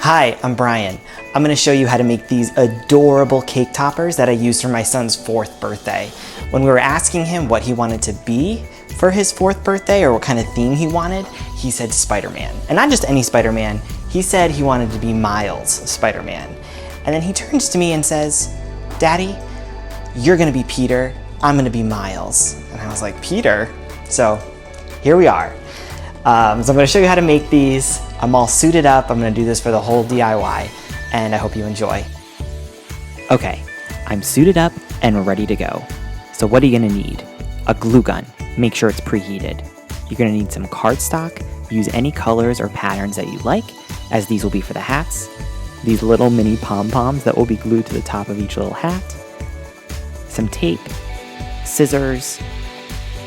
Hi, I'm Brian. I'm going to show you how to make these adorable cake toppers that I used for my son's 4th birthday. When we were asking him what he wanted to be for his 4th birthday or what kind of theme he wanted, he said Spider-Man. And not just any Spider-Man, he said he wanted to be Miles Spider-Man. And then he turns to me and says, "Daddy, you're going to be Peter, I'm going to be Miles." And I was like, "Peter?" So here we are. So I'm going to show you how to make these. I'm all suited up. I'm going to do this for the whole DIY, and I hope you enjoy. Okay, I'm suited up and ready to go. So what are you going to need? A glue gun. Make sure it's preheated. You're going to need some cardstock. Use any colors or patterns that you like, as these will be for the hats. These little mini pom-poms that will be glued to the top of each little hat. Some tape, scissors,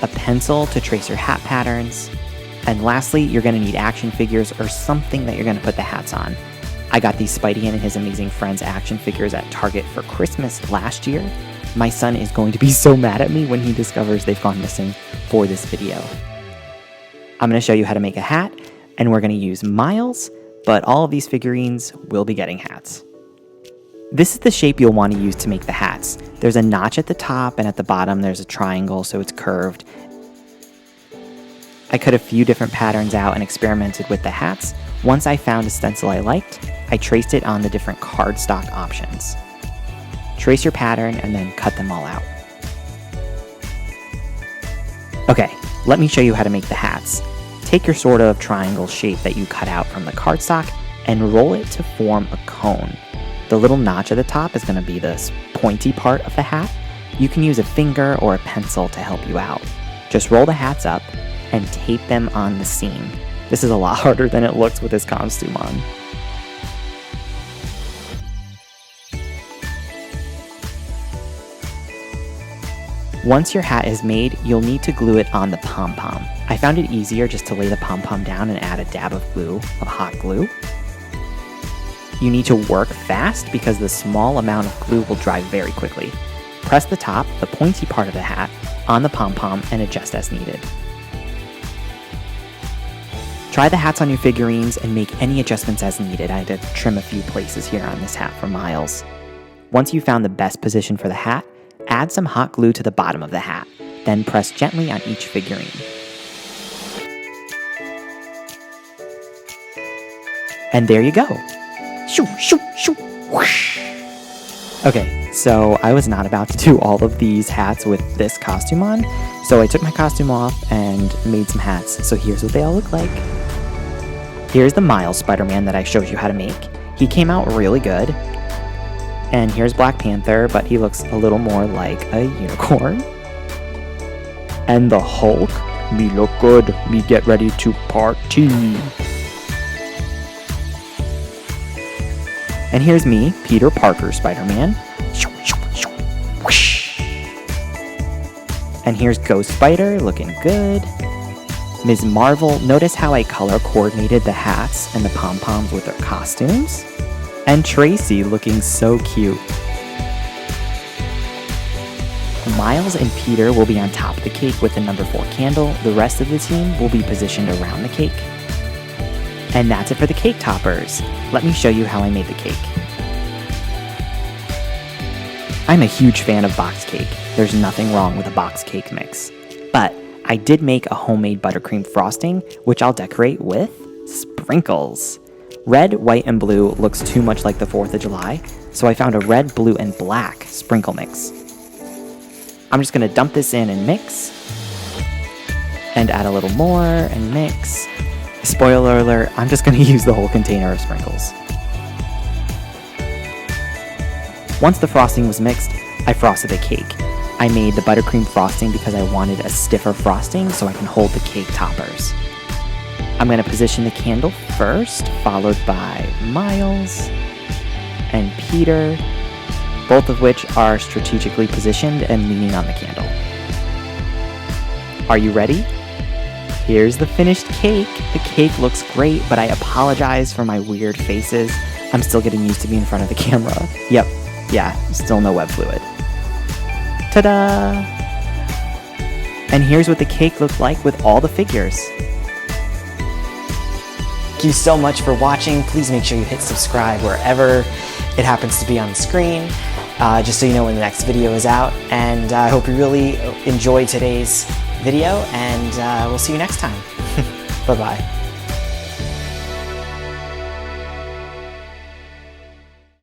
a pencil to trace your hat patterns. And lastly, you're going to need action figures or something that you're going to put the hats on. I got these Spidey and his amazing friends action figures at Target for Christmas last year. My son is going to be so mad at me when he discovers they've gone missing for this video. I'm going to show you how to make a hat, and we're going to use Miles, but all of these figurines will be getting hats. This is the shape you'll want to use to make the hats. There's a notch at the top, and at the bottom there's a triangle, so it's curved. I cut a few different patterns out and experimented with the hats. Once I found a stencil I liked, I traced it on the different cardstock options. Trace your pattern and then cut them all out. Okay, let me show you how to make the hats. Take your sort of triangle shape that you cut out from the cardstock and roll it to form a cone. The little notch at the top is going to be this pointy part of the hat. You can use a finger or a pencil to help you out. Just roll the hats up and tape them on the seam. This is a lot harder than it looks with this costume on. Once your hat is made, you'll need to glue it on the pom-pom. I found it easier just to lay the pom-pom down and add a dab of hot glue. You need to work fast because the small amount of glue will dry very quickly. Press the top, the pointy part of the hat, on the pom-pom and adjust as needed. Try the hats on your figurines and make any adjustments as needed. I had to trim a few places here on this hat for Miles. Once you've found the best position for the hat, add some hot glue to the bottom of the hat, then press gently on each figurine. And there you go. Shoo, shoo, shoo, whoosh. Okay, so I was not about to do all of these hats with this costume on, so I took my costume off and made some hats. So here's what they all look like. Here's the Miles Spider-Man that I showed you how to make. He came out really good. And here's Black Panther, but he looks a little more like a unicorn. And the Hulk, me look good, me get ready to party. And here's me, Peter Parker Spider-Man. And here's Ghost Spider, looking good. Ms. Marvel, notice how I color coordinated the hats and the pom-poms with their costumes? And Tracy, looking so cute. Miles and Peter will be on top of the cake with the number 4 candle. The rest of the team will be positioned around the cake. And that's it for the cake toppers. Let me show you how I made the cake. I'm a huge fan of box cake. There's nothing wrong with a box cake mix. But I did make a homemade buttercream frosting, which I'll decorate with sprinkles. Red, white, and blue looks too much like the 4th of July, so I found a red, blue, and black sprinkle mix. I'm just going to dump this in and mix, and add a little more and mix. Spoiler alert, I'm just going to use the whole container of sprinkles. Once the frosting was mixed, I frosted the cake. I made the buttercream frosting because I wanted a stiffer frosting so I can hold the cake toppers. I'm going to position the candle first, followed by Miles and Peter, both of which are strategically positioned and leaning on the candle. Are you ready? Here's the finished cake. The cake looks great, but I apologize for my weird faces. I'm still getting used to being in front of the camera. Yep, yeah, still no web fluid. Ta-da! And here's what the cake looked like with all the figures. you so much for watching. Please make sure you hit subscribe wherever it happens to be on the screen, just so you know when the next video is out. And I hope you really enjoyed today's video, and we'll see you next time. Bye-bye.